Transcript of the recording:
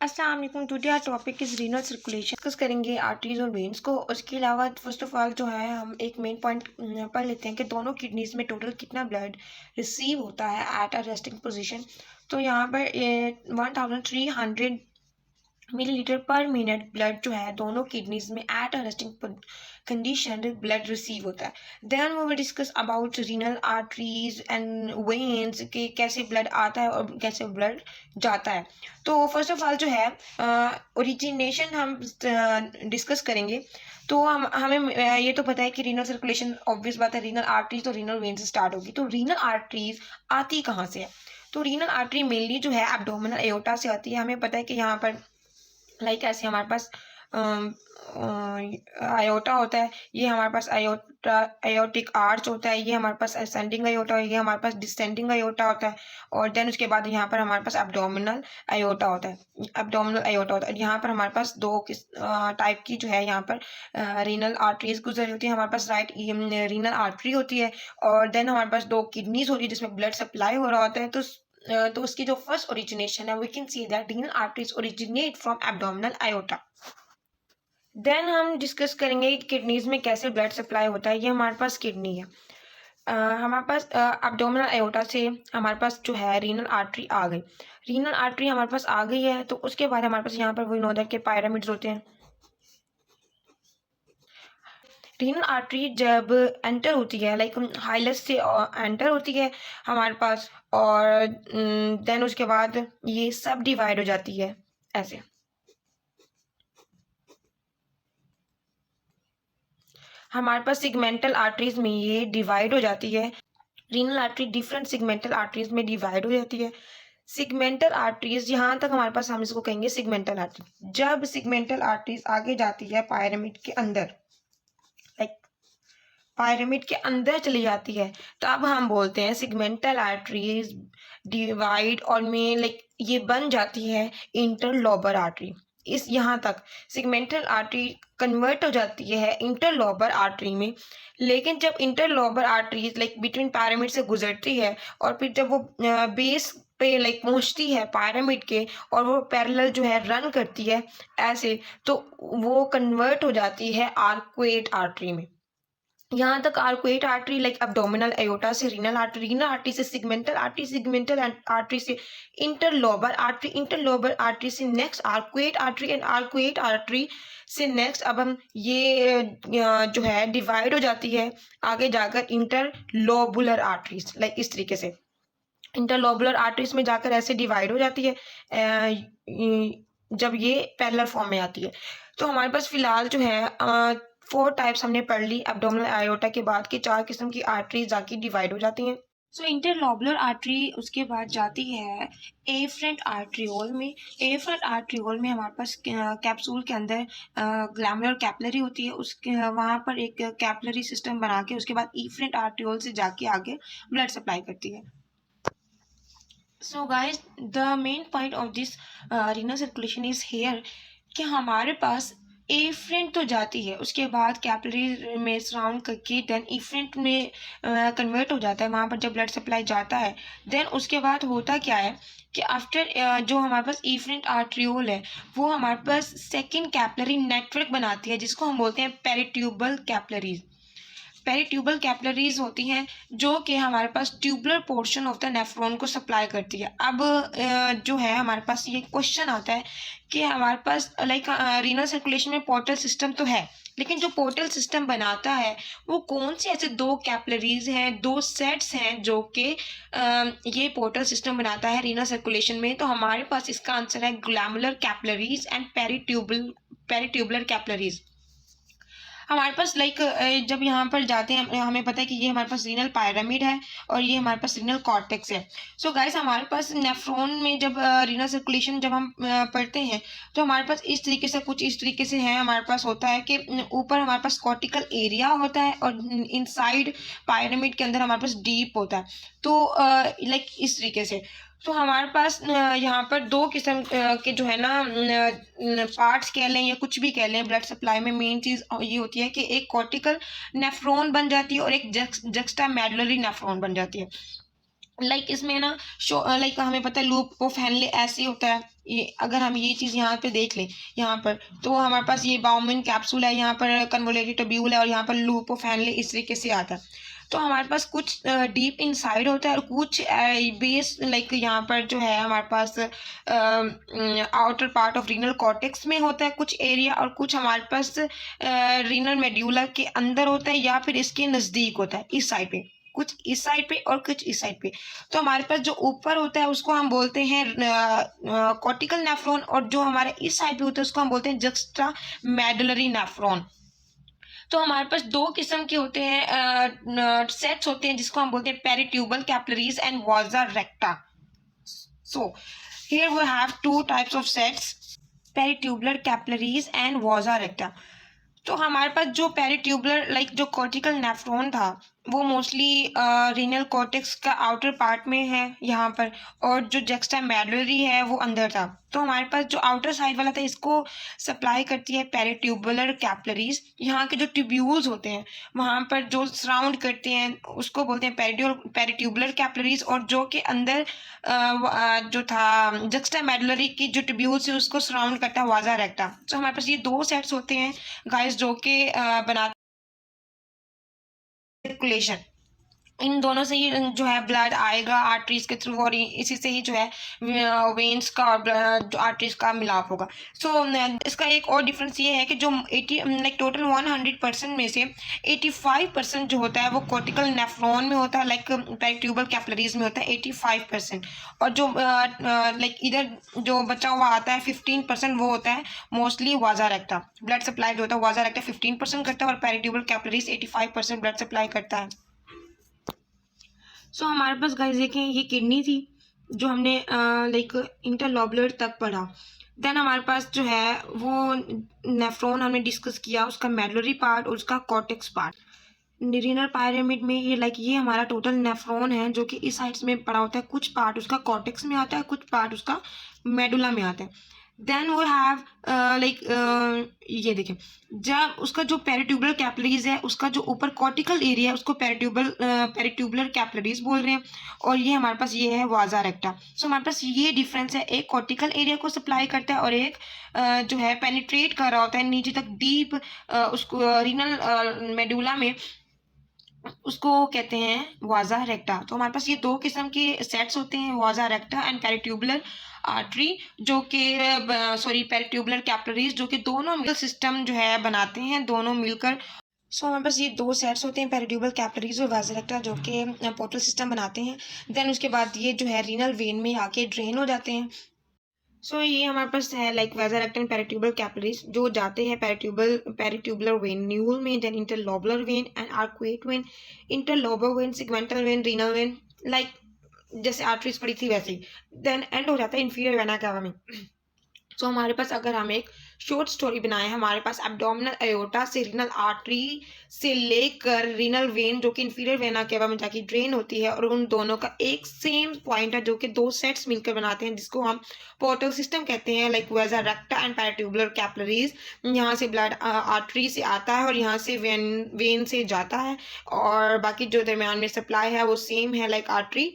अस्सलाम वालेकुम। Today our topic is renal circulation. Discuss करेंगे आर्टरीज और वेन्स को। उसके अलावा फर्स्ट ऑफ ऑल जो है हम एक मेन पॉइंट पढ़ लेते हैं कि दोनों किडनीज में टोटल कितना ब्लड रिसीव होता है एट अ रेस्टिंग पोजीशन। तो यहाँ पर 1300 मिलीलीटर पर मिनट ब्लड जो है दोनों किडनीज में at a resting condition blood receive होता है। Then we will discuss about renal arteries and veins के कैसे ब्लड आता है और कैसे ब्लड जाता है। तो फर्स्ट ऑफ ऑल जो है ओरिजिनेशन हम डिस्कस करेंगे। तो हमें ये तो पता है कि रीनल सर्कुलेशन ऑब्वियस बात है, रीनल आर्टरीज तो रीनल वेन से स्टार्ट होगी। तो रीनल आर्टरीज आती कहाँ से है? तो रीनल आर्टरी मेनली जो है एब्डोमिनल एओर्टा से आती है। हमें पता है कि यहाँ पर लाइक ऐसे हमारे पास आयोटा होता है, ये हमारे पास आयोटा आयोटिक आर्च होता है, ये हमारे पास असेंडिंग आयोटा है, ये हमारे पास डिसेंडिंग आयोटा होता है। और देन उसके बाद यहाँ पर हमारे पास एब्डोमिनल आयोटा होता है, एब्डोमिनल आयोटा होता है। यहाँ पर हमारे पास दो टाइप की जो है यहाँ पर रीनल आर्टरीज गुजर होती है। हमारे पास राइट रीनल आर्टरी होती है और देन हमारे पास दो किडनीज होती है जिसमें ब्लड सप्लाई हो रहा होता है। तो उसकी जो फर्स्ट ओरिजिनेशन है we can see that renal arteries originate from abdominal aorta. देन हम डिस्कस करेंगे कि किडनीज में कैसे ब्लड सप्लाई होता है। ये हमारे पास किडनी है, हमारे पास एब्डोमिनल आयोटा से हमारे पास जो है रीनल आर्टरी आ गई। रीनल आर्टरी हमारे पास आ गई है तो उसके बाद हमारे पास यहाँ पर वी नो दैट के पायरामिड्स होते हैं। रीनल आर्टरी जब एंटर होती है लाइक हाइलस से एंटर होती है हमारे पास, और देन उसके बाद ये सब डिवाइड हो जाती है ऐसे। हमारे पास सिगमेंटल आर्टरीज में ये डिवाइड हो जाती है। Renal artery different segmental arteries में डिवाइड हो जाती है। सिगमेंटल आर्टरीज यहाँ तक हमारे पास हम इसको कहेंगे सिगमेंटल आर्टरी। जब सिगमेंटल आर्टरीज आगे जाती है पायरामिड के अंदर, लाइक पायरामिड के अंदर चली जाती है, तब हम बोलते हैं सिगमेंटल आर्टरीज डिवाइड और में लाइक ये बन जाती है इंटरलोबर आर्टरी। इस यहाँ तक सिगमेंटल आर्टरी कन्वर्ट हो जाती है इंटरलोबर आर्टरी में। लेकिन जब interlobar arteries like between pyramid से गुजरती है और फिर जब वो बेस पे लाइक पहुंचती है पैरामिड के और वो पैरेलल जो है रन करती है ऐसे, तो वो कन्वर्ट हो जाती है आर्कुएट आर्टरी में। यहाँ तक arcuate artery like abdominal aorta से रीनल आर्टरी से सिगमेंटल आर्टरी से इंटरलोबर आर्टरी से next arcuate artery and arcuate artery से नेक्स्ट अब हम ये जो है डिवाइड हो जाती है आगे जाकर इंटरलोबुलर आर्टरीज। लाइक इस तरीके से इंटरलोबुलर आर्टरीज में जाकर ऐसे डिवाइड हो जाती है जब ये पैरेलल फॉर्म में आती है। तो हमारे पास फिलहाल जो है 4 टाइप्स हमने पढ़ ली एब्डोमिनल आयोटा के बाद की 4 किस्म की आर्टरीज जाके डिवाइड हो जाती हैं। सो इंटरलोबुलर आर्टरी उसके बाद जाती है एफरेंट आर्टरियोल में। एफरेंट आर्टरियोल में हमारे पास कैप्सूल के अंदर ग्लैमुलर कैपलरी होती है, उसके वहाँ पर एक कैपलरी सिस्टम बना के उसके बाद एफरेंट आर्टरियोल से जाके आगे ब्लड सप्लाई करती है। So guys, the main point of this renal circulation is here कि हमारे पास एफरेंट तो जाती है, उसके बाद कैपिलरी में सराउंड करके देन एफरेंट में कन्वर्ट हो जाता है, वहाँ पर जब ब्लड सप्लाई जाता है। देन उसके बाद होता क्या है कि आफ्टर जो हमारे पास एफरेंट आर्टरियोल है वो हमारे पास सेकेंड कैपिलरी नेटवर्क बनाती है जिसको हम बोलते हैं पेरिट्यूबल कैपिलरीज। पेरिट्यूबल कैपिलरीज होती हैं जो कि हमारे पास tubular portion of the nephron को सप्लाई करती है। अब जो है हमारे पास ये क्वेश्चन आता है कि हमारे पास लाइक रीनल सर्कुलेशन में पोर्टल सिस्टम तो है, लेकिन जो पोर्टल सिस्टम बनाता है वो कौन से ऐसे 2 कैपिलरीज हैं, 2 सेट्स हैं जो कि ये पोर्टल सिस्टम बनाता है रीनल सर्कुलेशन में? तो हमारे पास इसका आंसर है ग्लैमुलर कैपिलरीज एंड पेरिट्यूबुलर कैपिलरीज। हमारे पास लाइक जब यहाँ पर जाते हैं हमें पता है कि ये हमारे पास रीनल पायरामिड है और ये हमारे पास रीनल कॉर्टेक्स है। सो गाइस हमारे पास नेफ्रॉन में जब रीनल सर्कुलेशन जब हम पढ़ते हैं तो हमारे पास इस तरीके से कुछ इस तरीके से है। हमारे पास होता है कि ऊपर हमारे पास कॉर्टिकल एरिया होता है और इनसाइड पायरामिड के अंदर हमारे पास डीप होता है। तो लाइक इस तरीके से तो हमारे पास यहाँ पर 2 किस्म के जो है ना पार्ट्स कह लें या कुछ भी कह लें ब्लड सप्लाई में। मेन चीज़ ये होती है कि एक कॉर्टिकल नेफ्रॉन बन जाती है और एक जक्स्टा मेडुलरी नेफ्रॉन बन जाती है। इसमें ना हमें पता है लूप ऑफ हेनले ऐसे होता है। ये अगर हम ये चीज़ यहाँ पे देख लें, यहाँ पर तो हमारे पास ये बाउमन कैप्सूल है, यहाँ पर कन्वोलेटेड ट्यूब्यूल है और यहाँ पर लूप ऑफ हेनले इस तरीके से आता है। तो हमारे पास कुछ डीप इनसाइड होता है और कुछ बेस यहाँ पर जो है हमारे पास outer part of renal cortex में होता है कुछ एरिया, और कुछ हमारे पास रीनल मेड्यूला के अंदर होता है या फिर इसके नज़दीक होता है, इस साइड पे, कुछ इस साइड पे और कुछ इस साइड पे। तो हमारे पास जो ऊपर होता है उसको हम बोलते हैं कॉर्टिकल नेफ्रॉन, और जो हमारे इस साइड पे होता है उसको हम बोलते हैं जक्स्ट्रा मेडुलरी नेफ्रॉन। तो हमारे पास दो किस्म के होते हैं सेट्स होते हैं जिसको हम बोलते हैं पेरिट्यूबल capillaries and vasa recta. So here we have two types of sets, peritubular capillaries and vasa recta. तो हमारे पास जो पेरिट्यूबुलर जो कॉर्टिकल नेफ्रॉन था वो मोस्टली रीनल कॉर्टेक्स का आउटर पार्ट में है यहाँ पर, और जो जक्स्टा मेडुलरी है वो अंदर था। तो हमारे पास जो आउटर साइड वाला था इसको सप्लाई करती है पेरिट्यूबुलर कैपिलरीज। यहाँ के जो ट्यूब्यूल्स होते हैं वहाँ पर जो सराउंड करते हैं उसको बोलते हैं पेरिट्यूबुलर कैपिलरीज, और जो के अंदर जो था जक्स्टा मेडुलरी की जो ट्यूब्यूल्स है उसको सराउंड करता है वाजा रेक्टा। तो हमारे पास ये दो सेट्स होते हैं गाइस जो कि बनाते सर्कुलेशन। इन दोनों से ही जो है ब्लड आएगा आर्टरीज के थ्रू, और इसी से ही जो है वेन्स का और जो आर्टरीज का मिलाप होगा। सो इसका एक और डिफरेंस ये है कि जो 80 टोटल 100% में से 85% जो होता है वो कॉर्टिकल नेफ्रॉन में होता है, पेरिट्यूबल कैपिलरीज में होता है 85%, और जो इधर जो बचा हुआ आता है 15% वो होता है मोस्टली वाजा रेक्टा। ब्लड सप्लाई जो होता है वाजा रेक्टा 15% करता है और पेरिट्यूबल कैपिलरीज 85% ब्लड सप्लाई करता है। सो हमारे पास गाइस देखें ये किडनी थी जो हमने इंटरलोबुलर तक पढ़ा। देन हमारे पास जो है वो नेफ्रॉन हमने डिस्कस किया, उसका मेडुलरी पार्ट और उसका कॉर्टेक्स पार्ट। रीनल पिरामिड में ये हमारा टोटल नेफ्रॉन है जो कि इस साइड्स में पड़ा होता है, कुछ पार्ट उसका कॉर्टेक्स में आता है, कुछ पार्ट उसका मेडुला में आता है। देन वो हैव ये देखें, जब उसका जो पेरिट्यूबुलर कैपिलरीज है उसका जो ऊपर कॉर्टिकल एरिया है उसको पेरिट्यूबुलर कैपिलरीज बोल रहे हैं, और ये हमारे पास ये है वाजा रेक्टा। सो हमारे पास ये डिफरेंस है, एक कॉर्टिकल एरिया को सप्लाई करता है और एक जो है पेनिट्रेट कर रहा होता है नीचे तक डीप उसको रीनल मेडुला में, उसको कहते हैं वाजा रेक्टा। तो हमारे पास ये दो किस्म के सेट्स होते हैं, वाजा रेक्टा एंड पेरिट्यूबुलर आर्टरी, जो कि पेरिट्यूबुलर कैपिलरीज, जो कि दोनों मिल सिस्टम जो है बनाते हैं दोनों मिलकर। सो हमारे पास ये दो सेट्स होते हैं पेरिट्यूबुलर कैपिलरीज और वाजा रेक्टा जो कि पोर्टल सिस्टम बनाते हैं। देन उसके बाद ये जो है रीनल वेन में आके ड्रेन हो जाते हैं। सो ये हमारे पास है वाजा रेक्टा एंड पेरिट्यूबुलर कैपिलरीज जो जाते हैं पेरिट्यूबुलर वेन न्यूल में, then interlobular vein and arcuate vein, interlobar vein, segmental vein, renal vein, जैसे आर्टरीज पड़ी थी वैसे ही। देन एंड हो जाता है इंफीरियर वेना कैवा में। सो हमारे पास अगर हम एक शॉर्ट स्टोरी बनाए, हमारे पास एब्डोमिनल एयोर्टा से रीनल आर्टरी से लेकर रीनल वेन जो कि इंफीरियर वेना केवा में जाके ड्रेन होती है, और उन दोनों का एक सेम पॉइंट है जो कि दो सेट्स मिलकर बनाते हैं जिसको हम पोर्टल सिस्टम कहते हैं, वाजा रेक्टा एंड पेरिट्यूबुलर कैपिलरीज। यहाँ से ब्लड आर्टरी से आता है और यहाँ से वेन से जाता है, और बाकी जो दरम्यान में सप्लाई है वो सेम है आर्टरी